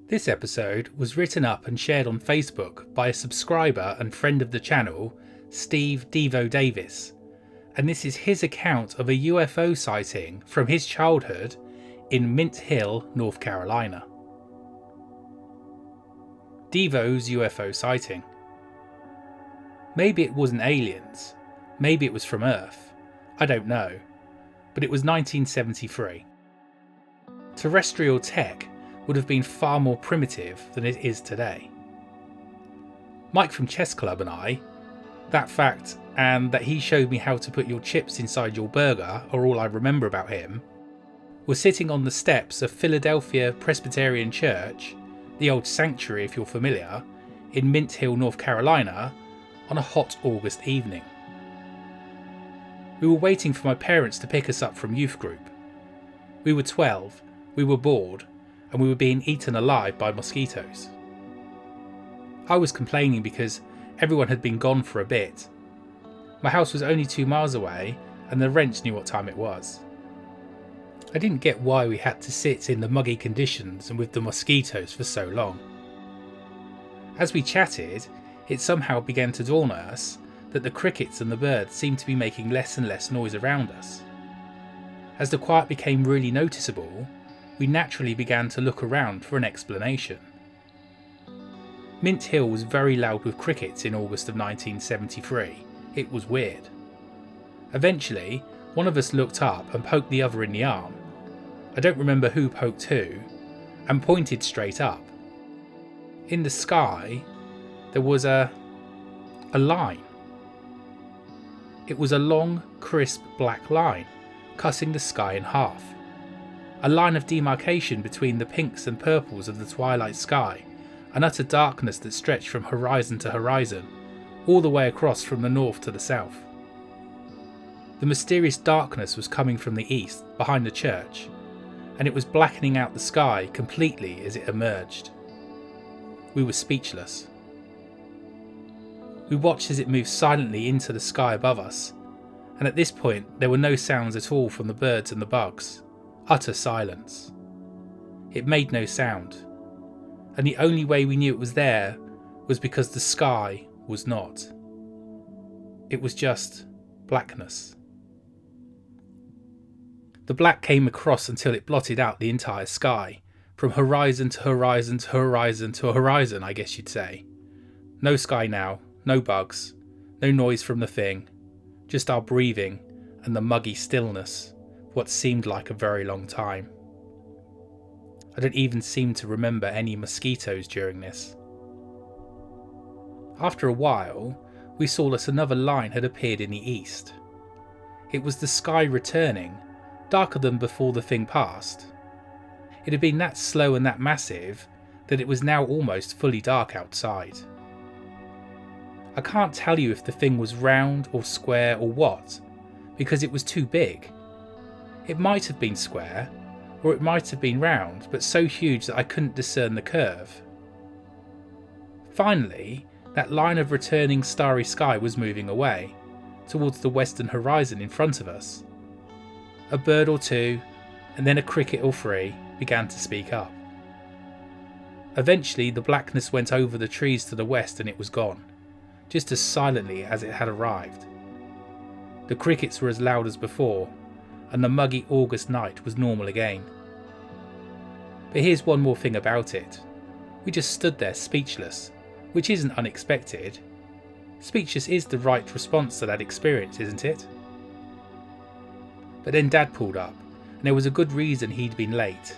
This episode was written up and shared on Facebook by a subscriber and friend of the channel, Steve Devo Davis, and this is his account of a UFO sighting from his childhood in Mint Hill, North Carolina. Devo's UFO sighting. Maybe it wasn't aliens, maybe it was from Earth, I don't know, but it was 1973. Terrestrial tech would have been far more primitive than it is today. Mike from Chess Club and I, that fact and that he showed me how to put your chips inside your burger are all I remember about him, were sitting on the steps of Philadelphia Presbyterian Church, the old sanctuary if you're familiar, in Mint Hill, North Carolina, on a hot August evening. We were waiting for my parents to pick us up from youth group. We were 12, we were bored, and we were being eaten alive by mosquitoes. I was complaining because everyone had been gone for a bit. My house was only 2 miles away and the Wrench knew what time it was. I didn't get why we had to sit in the muggy conditions and with the mosquitoes for so long. As we chatted, it somehow began to dawn on us that the crickets and the birds seemed to be making less and less noise around us. As the quiet became really noticeable, we naturally began to look around for an explanation. Mint Hill was very loud with crickets in August of 1973. It was weird. Eventually, one of us looked up and poked the other in the arm. I don't remember who poked who, and pointed straight up. In the sky, there was a line. It was a long, crisp black line, cutting the sky in half. A line of demarcation between the pinks and purples of the twilight sky, an utter darkness that stretched from horizon to horizon, all the way across from the north to the south. The mysterious darkness was coming from the east, behind the church, and it was blackening out the sky completely as it emerged. We were speechless. We watched as it moved silently into the sky above us, and at this point there were no sounds at all from the birds and the bugs. Utter silence. It made no sound, and the only way we knew it was there was because the sky was not. It was just blackness. The black came across until it blotted out the entire sky, from horizon to horizon to horizon to horizon, I guess you'd say. No sky now, no bugs, no noise from the thing, just our breathing and the muggy stillness. What seemed like a very long time. I don't even seem to remember any mosquitoes during this. After a while, we saw that another line had appeared in the east. It was the sky returning, darker than before the thing passed. It had been that slow and that massive that it was now almost fully dark outside. I can't tell you if the thing was round or square or what, because it was too big. It might have been square, or it might have been round, but so huge that I couldn't discern the curve. Finally, that line of returning starry sky was moving away, towards the western horizon in front of us. A bird or two, and then a cricket or three, began to speak up. Eventually the blackness went over the trees to the west and it was gone, just as silently as it had arrived. The crickets were as loud as before, and the muggy August night was normal again. But here's one more thing about it. We just stood there speechless, which isn't unexpected. Speechless is the right response to that experience, isn't it? But then Dad pulled up, and there was a good reason he'd been late.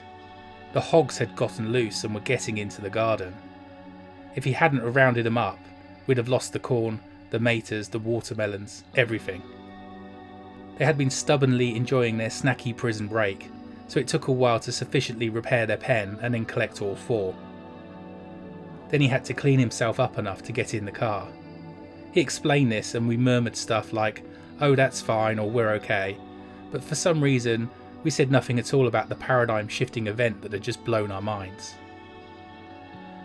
The hogs had gotten loose and were getting into the garden. If he hadn't have rounded them up, we'd have lost the corn, the maters, the watermelons, everything. They had been stubbornly enjoying their snacky prison break, so it took a while to sufficiently repair their pen and then collect all 4. Then he had to clean himself up enough to get in the car. He explained this and we murmured stuff like, "Oh, that's fine," or "We're okay," but for some reason we said nothing at all about the paradigm shifting event that had just blown our minds.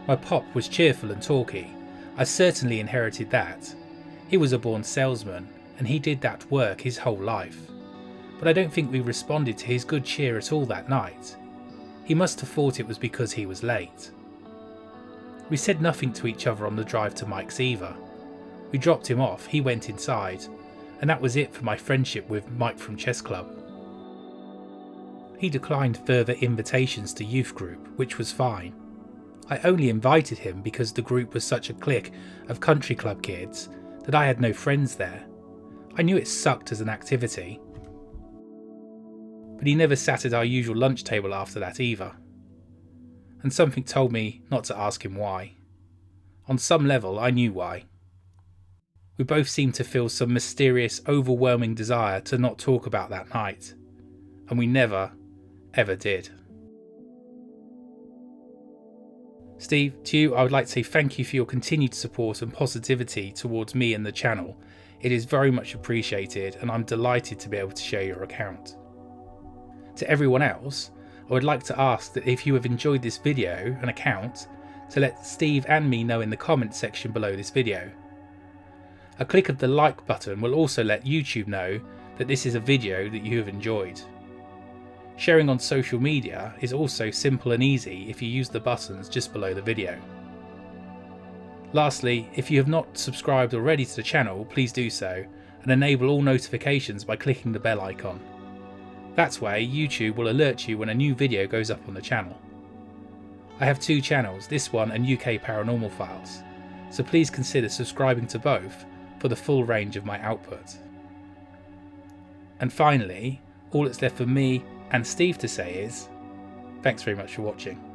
My pop was cheerful and talky. I certainly inherited that. He was a born salesman, and he did that work his whole life. But I don't think we responded to his good cheer at all that night. He must have thought it was because he was late. We said nothing to each other on the drive to Mike's either. We dropped him off, he went inside, and that was it for my friendship with Mike from Chess Club. He declined further invitations to youth group, which was fine. I only invited him because the group was such a clique of country club kids that I had no friends there. I knew it sucked as an activity. But he never sat at our usual lunch table after that either. And something told me not to ask him why. On some level, I knew why. We both seemed to feel some mysterious, overwhelming desire to not talk about that night. And we never, ever did. Steve, to you, I would like to say thank you for your continued support and positivity towards me and the channel. It is very much appreciated, and I'm delighted to be able to share your account. To everyone else, I would like to ask that if you have enjoyed this video and account, to let Steve and me know in the comments section below this video. A click of the like button will also let YouTube know that this is a video that you have enjoyed. Sharing on social media is also simple and easy if you use the buttons just below the video. Lastly, if you have not subscribed already to the channel, please do so and enable all notifications by clicking the bell icon. That way YouTube will alert you when a new video goes up on the channel. I have two channels, this one and UK Paranormal Files, so please consider subscribing to both for the full range of my output. And finally, all that's left for me and Steve to say is, thanks very much for watching.